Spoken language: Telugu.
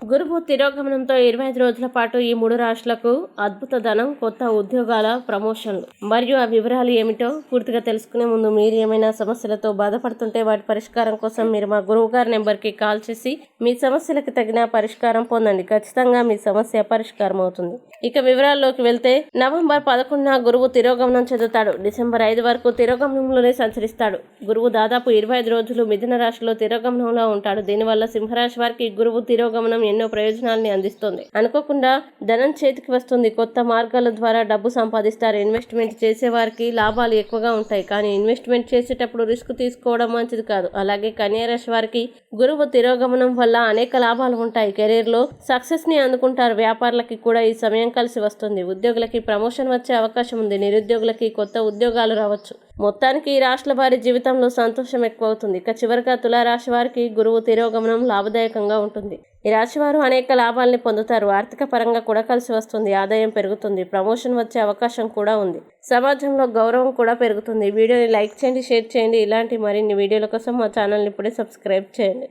గురువు తిరోగమనంతో 25 రోజుల పాటు ఈ 3 రాశులకు అద్భుత ధనం, కొత్త ఉద్యోగాల ప్రమోషన్లు. మరియు ఆ వివరాలు ఏమిటో పూర్తిగా తెలుసుకునే ముందు మీరు ఏమైనా సమస్యలతో బాధపడుతుంటే వాటి పరిష్కారం కోసం మీరు మా గురువు గారి నెంబర్కి కాల్ చేసి మీ సమస్యలకు తగిన పరిష్కారం పొందండి. ఖచ్చితంగా మీ సమస్య పరిష్కారం అవుతుంది. ఇక వివరాల్లోకి వెళ్తే నవంబర్ 11న గురువు తిరోగమనం చెందుతాడు. డిసెంబర్ 5 వరకు తిరోగమనంలోనే సంచరిస్తాడు. గురువు దాదాపు 25 రోజులు మిథున రాశిలో తిరోగమనంలో ఉంటాడు. దీనివల్ల సింహరాశి వారికి గురువు తిరోగమనం ఎన్నో ప్రయోజనాల్ని అందిస్తుంది. అనుకోకుండా ధనం చేతికి వస్తుంది. కొత్త మార్గాల ద్వారా డబ్బు సంపాదిస్తారు. ఇన్వెస్ట్మెంట్ చేసే వారికి లాభాలు ఎక్కువగా ఉంటాయి. కానీ ఇన్వెస్ట్మెంట్ చేసేటప్పుడు రిస్క్ తీసుకోవడం మంచిది కాదు. అలాగే కన్యా రాశి వారికి గురువు తిరోగమనం వల్ల అనేక లాభాలు ఉంటాయి. కెరీర్ లో సక్సెస్ ని అందుకుంటారు. వ్యాపారులకి కూడా ఈ సమయం కలిసి వస్తుంది. ఉద్యోగులకి ప్రమోషన్ వచ్చే అవకాశం ఉంది. నిరుద్యోగులకి కొత్త ఉద్యోగాలు రావచ్చు. మొత్తానికి ఈ రాశుల వారి జీవితంలో సంతోషం ఎక్కువ అవుతుంది. ఇక చివరిగా తులారాశి వారికి గురువు తిరోగమనం లాభదాయకంగా ఉంటుంది. ఈ రాశి వారు అనేక లాభాలని పొందుతారు. ఆర్థిక పరంగా కూడా కలిసి వస్తుంది. ఆదాయం పెరుగుతుంది. ప్రమోషన్ వచ్చే అవకాశం కూడా ఉంది. సమాజంలో గౌరవం కూడా పెరుగుతుంది. వీడియోని లైక్ చేయండి, షేర్ చేయండి. ఇలాంటి మరిన్ని వీడియోల కోసం మా ఛానల్ని ఇప్పుడే సబ్స్క్రైబ్ చేయండి.